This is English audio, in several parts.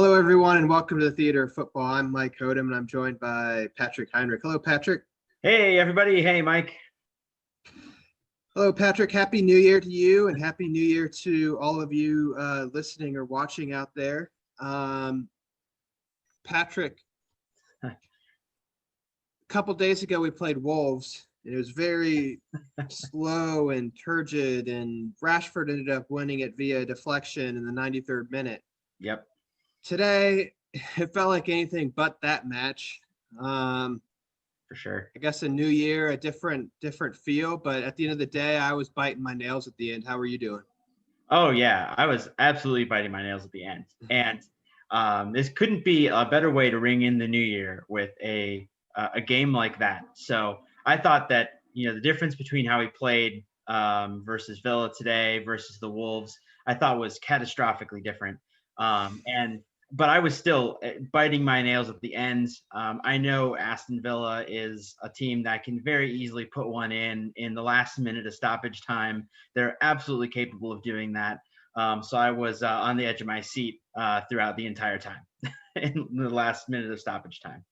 Hello, everyone, and welcome to the Theater of Football. I'm Mike Hodem, and I'm joined by Patrick Heinrich. Hello, Patrick. Hey, everybody. Hey, Mike. Hello, Patrick. Happy New Year to you, and Happy New Year to all of you listening or watching out there. Patrick, a couple days ago we played Wolves, and it was very slow and turgid, and Rashford ended up winning it via deflection in the 93rd minute. Yep. Today, it felt like anything but that match. For sure. I guess a new year, a different feel, but at the end of the day, I was biting my nails at the end. How are you doing? Oh, yeah. I was absolutely biting my nails at the end. And this couldn't be a better way to ring in the new year with a game like that. So I thought that, the difference between how we played versus Villa today versus the Wolves, I thought was catastrophically different. But I was still biting my nails at the end. I know Aston Villa is a team that can very easily put one in the last minute of stoppage time. They're absolutely capable of doing that. So I was on the edge of my seat throughout the entire time in the last minute of stoppage time.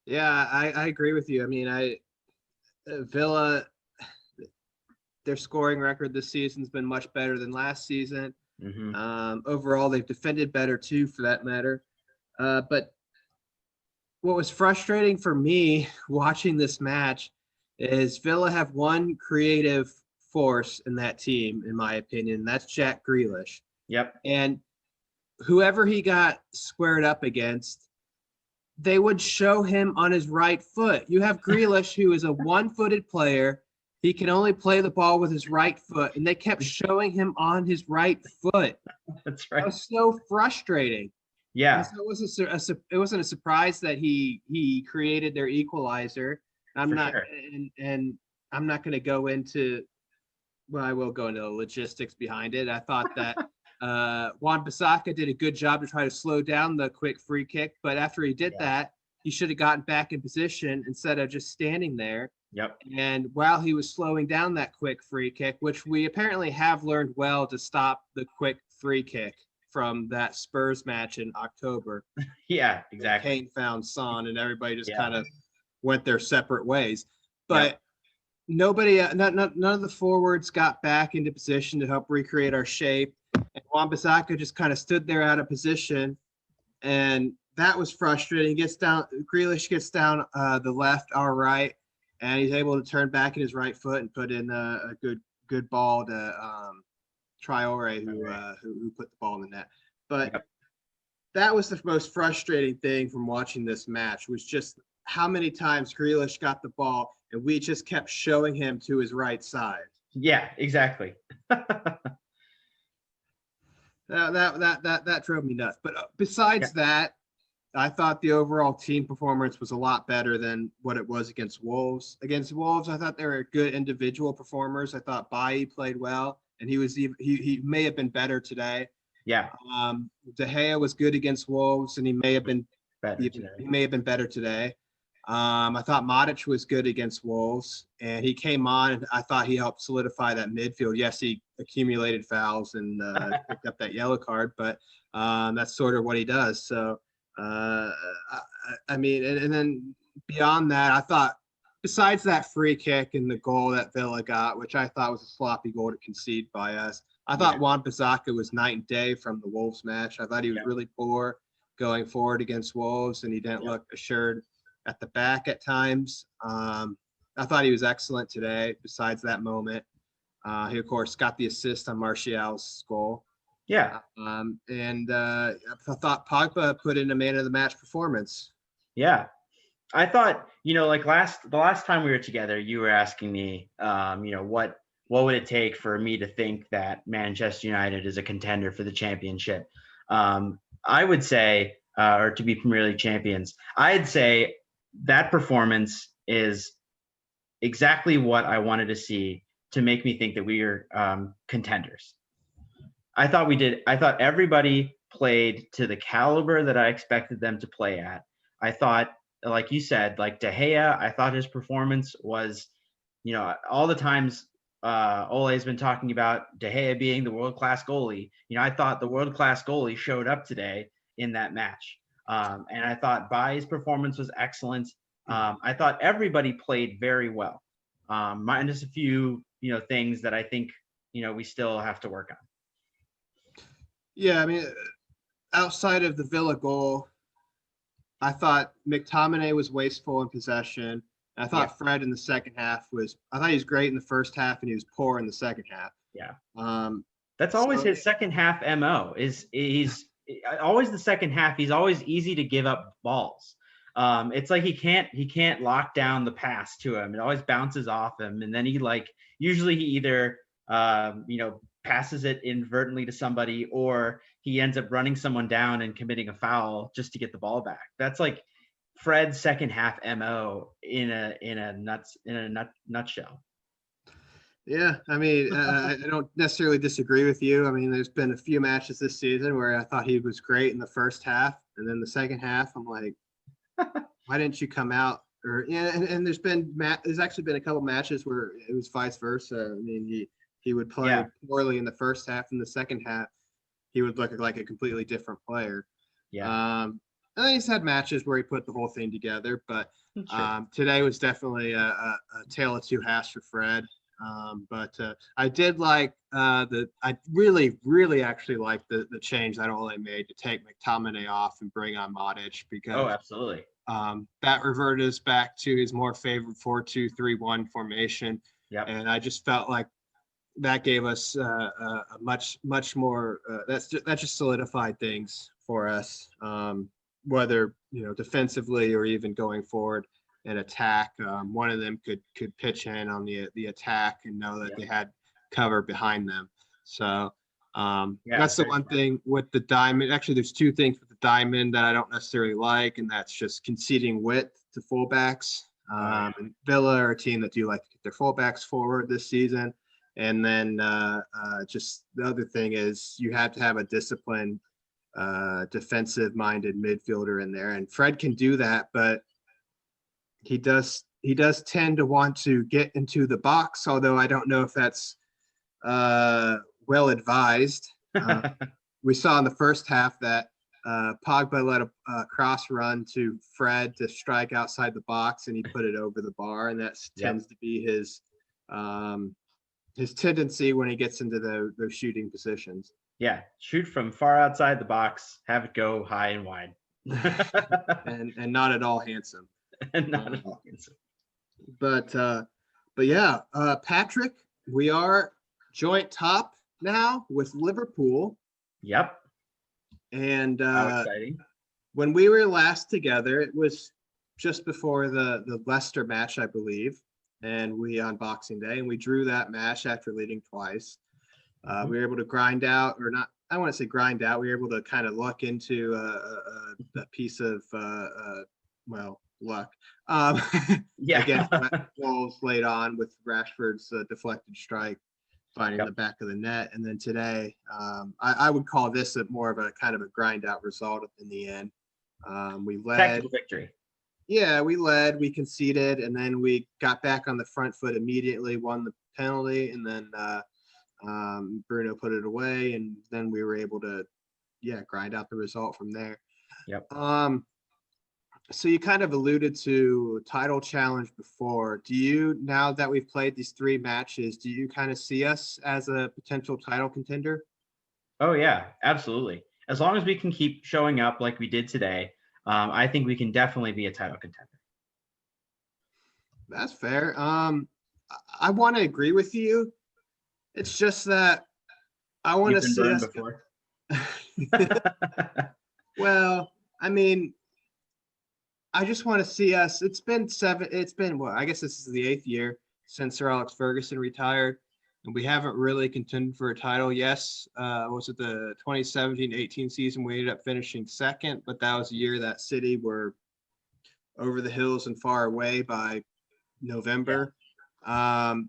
Yeah, I agree with you. I mean, Villa, their scoring record this season's been much better than last season. Mm-hmm. Overall, they've defended better too, for that matter. But what was frustrating for me watching this match is Villa have one creative force in that team, in my opinion. That's Jack Grealish. Yep. And whoever he got squared up against, they would show him on his right foot. You have Grealish, who is a one-footed player. He can only play the ball with his right foot, and they kept showing him on his right foot. That's right. That was so frustrating. Yeah. And so it wasn't a surprise that he created their equalizer. I'm not going to go into. Well, I will go into the logistics behind it. I thought that Wan-Bissaka did a good job to try to slow down the quick free kick, but after he did that, he should have gotten back in position instead of just standing there. Yep. And while he was slowing down that quick free kick, which we apparently have learned well to stop the quick free kick from that Spurs match in October. Yeah, exactly. Kane found Son, and everybody just kind of went their separate ways. But nobody, none of the forwards got back into position to help recreate our shape. And Wan-Bissaka just kind of stood there out of position, and that was frustrating. Grealish gets down the left, our right, and he's able to turn back in his right foot and put in a good ball to Traore, who put the ball in the net. But that was the most frustrating thing from watching this match, was just how many times Grealish got the ball and we just kept showing him to his right side. Yeah, exactly. That drove me nuts. But besides that, I thought the overall team performance was a lot better than what it was against Wolves. Against Wolves, I thought they were good individual performers. I thought Bailly played well, and he may have been better today. Yeah. De Gea was good against Wolves, and he may have been better today. I thought Matic was good against Wolves, and he came on, and I thought he helped solidify that midfield. Yes, he accumulated fouls and picked up that yellow card, but that's sort of what he does. So, I mean, and then beyond that, I thought, besides that free kick and the goal that Villa got, which I thought was a sloppy goal to concede by us, I thought Wan-Bissaka was night and day from the Wolves match. I thought he was really poor going forward against Wolves, and he didn't look assured at the back at times. I thought he was excellent today, besides that moment. He, of course, got the assist on Martial's goal. Yeah. And I thought Pogba put in a man of the match performance. Yeah. I thought, like the last time we were together, you were asking me, what would it take for me to think that Manchester United is a contender for the championship? I would say, or to be Premier League champions, I'd say that performance is exactly what I wanted to see to make me think that we are contenders. I thought everybody played to the caliber that I expected them to play at. I thought, like you said, like De Gea, I thought his performance was, all the times Ole has been talking about De Gea being the world-class goalie. I thought the world-class goalie showed up today in that match. And I thought Bai's performance was excellent. I thought everybody played very well. Minus a few, things that I think, we still have to work on. Yeah, I mean, outside of the Villa goal, I thought McTominay was wasteful in possession. I thought Fred in the second half I thought he was great in the first half and he was poor in the second half. Yeah. That's always his second half MO is he's always the second half. He's always easy to give up balls. It's like he can't lock down the pass to him. It always bounces off him. And then usually he either, passes it inadvertently to somebody, or he ends up running someone down and committing a foul just to get the ball back. That's like Fred's second half MO in a nutshell. Yeah, I mean, I don't necessarily disagree with you. I mean, there's been a few matches this season where I thought he was great in the first half, and then the second half, I'm like, why didn't you come out? And there's actually been a couple matches where it was vice versa. I mean, he would play poorly in the first half, and the second half, he would look like a completely different player. Yeah. And then he's had matches where he put the whole thing together, but today was definitely a tale of two halves for Fred. But I did like I really, really actually liked the change that Ole made to take McTominay off and bring on Modic, because absolutely. That reverted us back to his more favorite 4-2-3-1 formation. Yeah. And I just felt like that gave us a much more that just solidified things for us, whether defensively or even going forward and attack. One of them could pitch in on the attack and know that they had cover behind them. So that's the one thing with the diamond. Actually, there's two things with the diamond that I don't necessarily like, and that's just conceding width to fullbacks. And Villa are a team that do like to get their fullbacks forward this season. And then just the other thing is you have to have a disciplined, defensive-minded midfielder in there, and Fred can do that, but he does tend to want to get into the box, although I don't know if that's well advised. We saw in the first half that Pogba let a cross run to Fred to strike outside the box, and he put it over the bar, and that tends to be his tendency when he gets into those shooting positions. Yeah, shoot from far outside the box, have it go high and wide. and not at all handsome. And not at all handsome. But yeah, Patrick, we are joint top now with Liverpool. Yep. And how exciting. When we were last together, it was just before the Leicester match, I believe. And we on Boxing Day, and we drew that match after leading twice. We were able to grind out, or not, I want to say grind out. We were able to kind of luck into a piece of, luck. Against Wolves late on with Rashford's deflected strike finding the back of the net. And then today, I would call this more of a kind of a grind out result in the end. We led. Tactical victory. Yeah, we led, we conceded, and then we got back on the front foot immediately, won the penalty, and then Bruno put it away, and then we were able to, grind out the result from there. Yep. So you kind of alluded to title challenge before. Do you, now that we've played these 3 matches, do you kind of see us as a potential title contender? Oh, yeah, absolutely. As long as we can keep showing up like we did today, I think we can definitely be a title contender. That's fair. I want to agree with you. It's just that I want to see us. Before. Well, I mean, I just want to see us. It's been what? I guess this is the 8th year since Sir Alex Ferguson retired, and we haven't really contended for a title. Yes, was it the 2017-18 season? We ended up finishing 2nd, but that was a year that City were over the hills and far away by November. I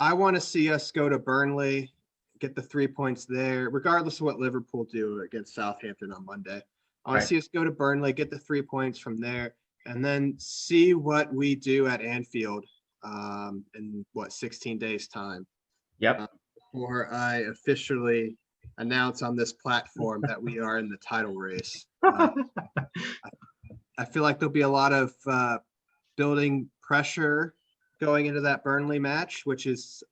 want to see us go to Burnley, get the 3 points there, regardless of what Liverpool do against Southampton on Monday. I want to see us go to Burnley, get the 3 points from there, and then see what we do at Anfield in 16 days time. Yep. Before I officially announce on this platform that we are in the title race. I feel like there'll be a lot of building pressure going into that Burnley match, which is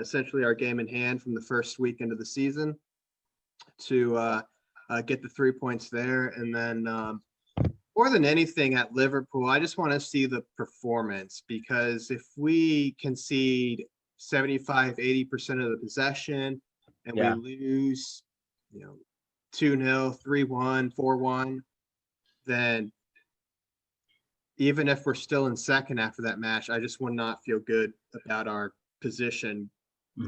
essentially our game in hand from the first weekend of the season, to get the 3 points there. And then more than anything at Liverpool, I just want to see the performance, because if we concede 75, 80% of the possession and Yeah. we lose, 2-0, 3-1, 4-1, then even if we're still in second after that match, I just would not feel good about our position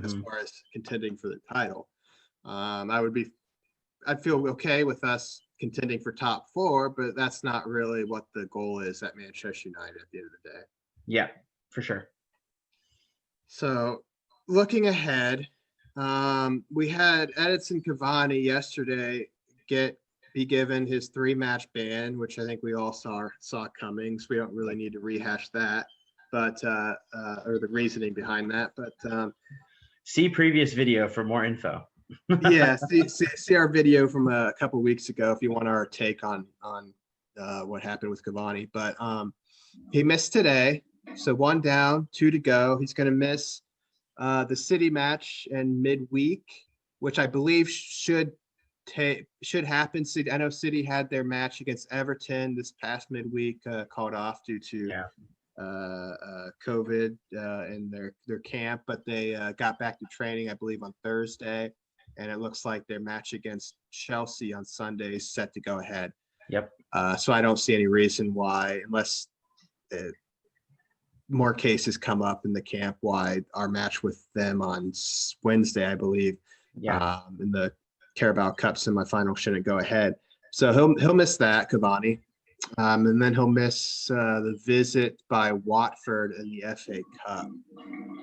as far as contending for the title. I'd feel okay with us contending for top 4, but that's not really what the goal is at Manchester United at the end of the day. Yeah, for sure. So looking ahead, we had Edinson Cavani yesterday be given his 3-match ban, which I think we all saw coming, so we don't really need to rehash that, but or the reasoning behind that. But see previous video for more info. Yeah, see our video from a couple of weeks ago if you want our take on what happened with Cavani. But he missed today, so 1 down, 2 to go. He's going to miss the City match in midweek, which I believe should happen. I know City had their match against Everton this past midweek called off due to COVID in their camp, but they got back to training, I believe, on Thursday, and it looks like their match against Chelsea on Sunday is set to go ahead. Yep. So I don't see any reason why, unless more cases come up in the camp, why our match with them on Wednesday, I believe, in the Carabao Cup semifinal shouldn't go ahead. So he'll miss that, Cavani. And then he'll miss the visit by Watford in the FA Cup.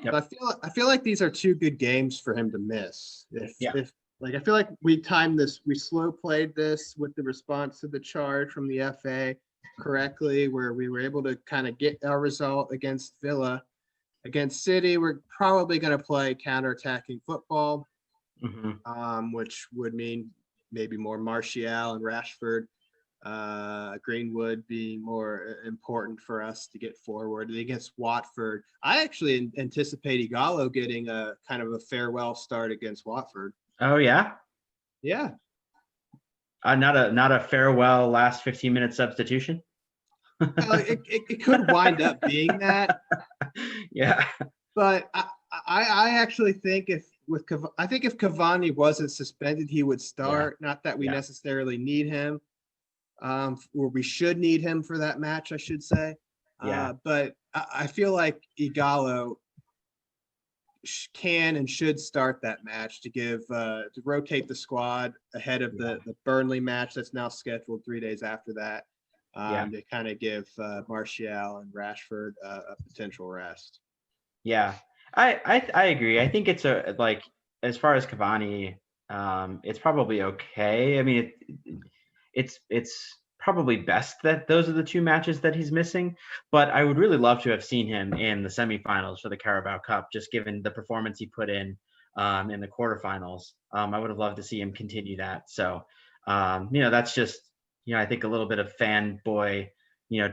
Yep. So I feel like these are 2 good games for him to miss. I feel like we timed this, we slow played this with the response to the charge from the FA correctly, where we were able to kind of get our result against Villa. Against City, we're probably going to play counterattacking football, which would mean maybe more Martial and Rashford. Greenwood being more important for us to get forward. Against Watford, I actually anticipate Ighalo getting a kind of a farewell start against Watford. Oh yeah, yeah. Not a farewell last 15-minute substitution. It could wind up being that. Yeah, but I actually think if Cavani wasn't suspended, he would start. Yeah. Not that we necessarily need him. Or we should need him for that match, I should say. Yeah. But I feel like Ighalo can and should start that match to rotate the squad ahead of the Burnley match that's now scheduled 3 days after that. To kind of give Martial and Rashford a potential rest. Yeah, I agree. I think it's as far as Cavani, it's probably okay. I mean, it's probably best that those are the 2 matches that he's missing, but I would really love to have seen him in the semifinals for the Carabao Cup, just given the performance he put in the quarterfinals. I would have loved to see him continue that. So, that's just, I think a little bit of fanboy,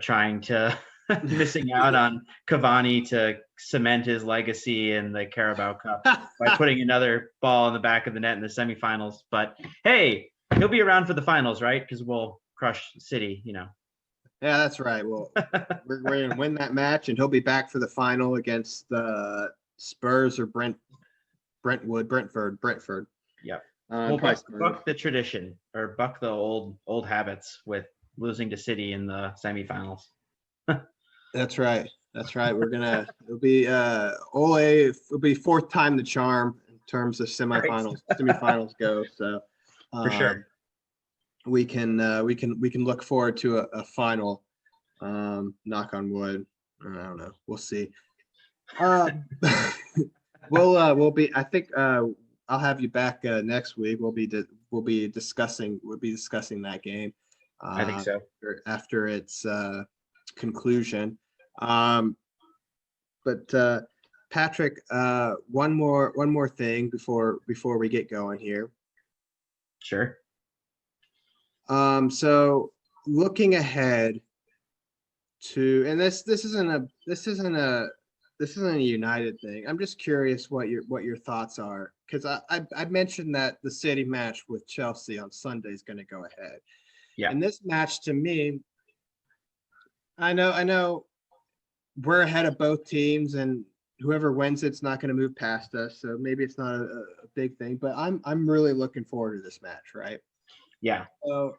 trying to missing out on Cavani to cement his legacy in the Carabao Cup by putting another ball in the back of the net in the semifinals. But hey, he'll be around for the finals, right? Because we'll crush City, Yeah, that's right. Well, we're going to win that match, and he'll be back for the final against the Spurs or Brentford. Yep. We'll buck the tradition, or buck the old habits with losing to City in the semifinals. That's right. It'll be Ole. It'll be 4th time the charm in terms of semifinals go. So for sure, we can look forward to a final. Knock on wood. I don't know. We'll see. We'll be. I think I'll have you back next week. We'll be discussing that game. I think so. After its conclusion. But Patrick, one more thing before we get going here. Sure. So looking ahead to, and this isn't a United thing. I'm just curious what your thoughts are, because I mentioned that the City match with Chelsea on Sunday is going to go ahead. Yeah. And this match, to me, I know we're ahead of both teams, and whoever wins it's not going to move past us. So maybe it's not a big thing, but I'm really looking forward to this match, right? Yeah. So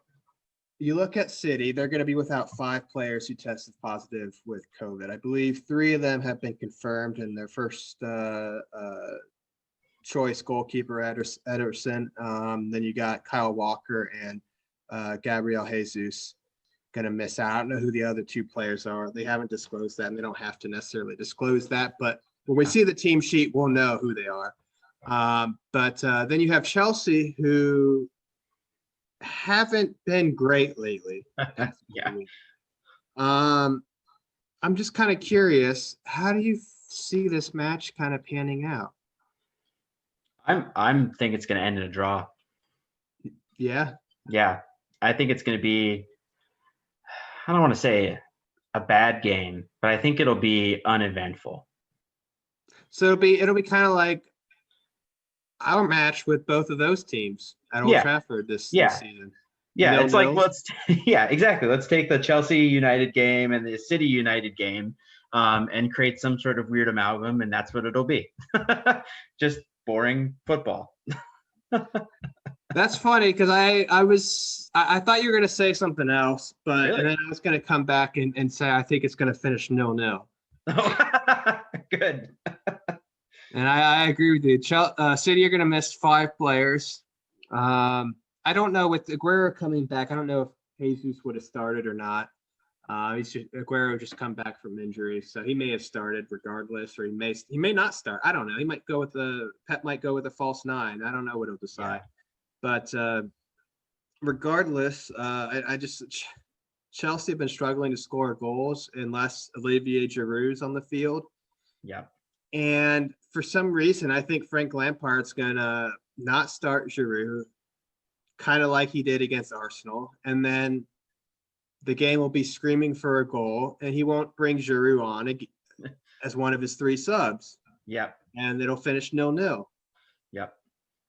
you look at City, they're going to be without 5 players who tested positive with COVID. I believe 3 of them have been confirmed, and their first choice goalkeeper, Ederson. Then you got Kyle Walker and Gabriel Jesus going to miss out. I don't know who the other 2 players are. They haven't disclosed that, and they don't have to necessarily disclose that. But when we see the team sheet, we'll know who they are. But then you have Chelsea, who haven't been great lately. Yeah. I'm just kind of curious, how do you see this match kind of panning out? I'm think it's going to end in a draw. Yeah. Yeah. I think it's going to be, I don't want to say a bad game, but I think it'll be uneventful. So it'll be kind of like our match with both of those teams at Old Trafford this season. Yeah, it's like yeah, exactly. Let's take the Chelsea United game and the City United game, and create some sort of weird amalgam, and that's what it'll be. Just boring football. That's funny, because I thought you were gonna say something else, but Really? and then I was gonna come back and say I think it's gonna finish 0-0. Good. And I agree with you. City are gonna miss 5 players. I don't know, with Aguero coming back, I don't know if Jesus would have started or not. Aguero just come back from injury, so he may have started regardless, or he may not start. I don't know. He might go with Pep might go with a false 9. I don't know what he'll decide. Yeah. But regardless, Chelsea have been struggling to score goals unless Olivier Giroud's on the field. Yeah. And for some reason, I think Frank Lampard's gonna not start Giroud, kind of like he did against Arsenal, and then the game will be screaming for a goal, and he won't bring Giroud on as one of his 3 subs. Yep. And it'll finish 0-0. Yep.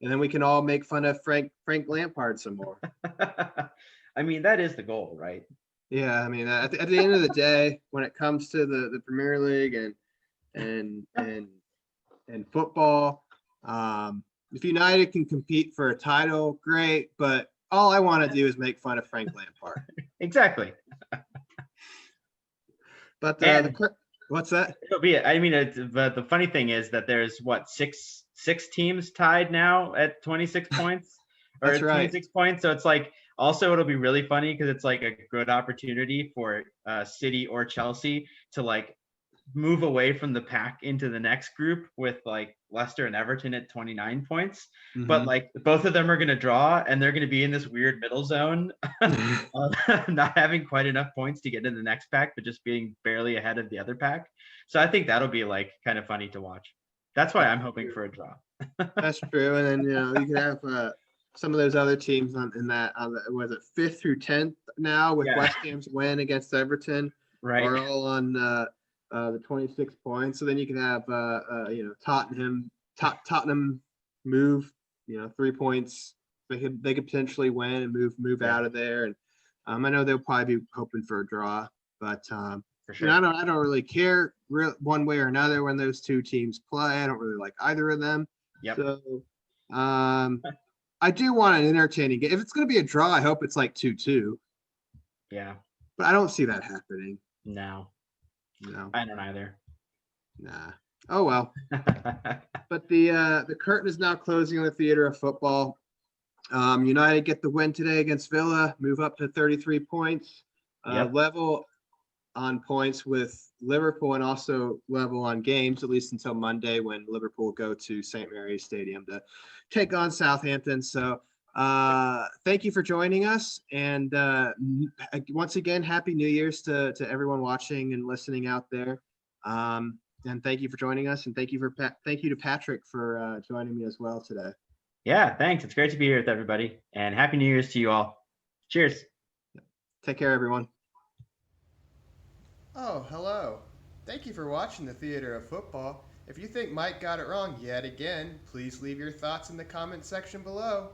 And then we can all make fun of Frank Lampard some more. I mean, that is the goal, right? Yeah, I mean, at the end of the day, when it comes to the Premier League and football, if United can compete for a title, great. But all I want to do is make fun of Frank Lampard. Exactly. But what's that? It'll be. I mean, but the funny thing is that there's six teams tied now at 26 points, or That's right. 26 points. So it's like, also it'll be really funny because it's like a good opportunity for City or Chelsea to like move away from the pack into the next group with like Leicester and Everton at 29 points. Mm-hmm. But like both of them are going to draw, and they're going to be in this weird middle zone, not having quite enough points to get in the next pack, but just being barely ahead of the other pack. So I think that'll be like kind of funny to watch. That's why I'm hoping for a draw. That's true. And then, you can have some of those other teams was it 5th through 10th now with West Ham's win against Everton, right? Are all on the 26 points. So then you can have Tottenham move 3 points. They could potentially win and move out of there. And I know they'll probably be hoping for a draw, but for sure. I don't really care one way or another when those 2 teams play. I don't really like either of them. Yep. So I do want an entertaining game. If it's going to be a draw, I hope it's like 2-2. Yeah. But I don't see that happening. No, I don't either. Nah. Oh well. But the curtain is now closing on the theater of football. United get the win today against Villa, move up to 33 points, level on points with Liverpool, and also level on games, at least until Monday, when Liverpool go to St. Mary's Stadium to take on Southampton. So thank you for joining us, and once again, Happy New Year's to everyone watching and listening out there. And thank you for joining us, and thank you to Patrick for joining me as well today. Yeah, thanks. It's great to be here with everybody, and Happy New Year's to you all. Cheers. Take care, everyone. Oh, hello. Thank you for watching the Theater of Football. If you think Mike got it wrong yet again, please leave your thoughts in the comment section below.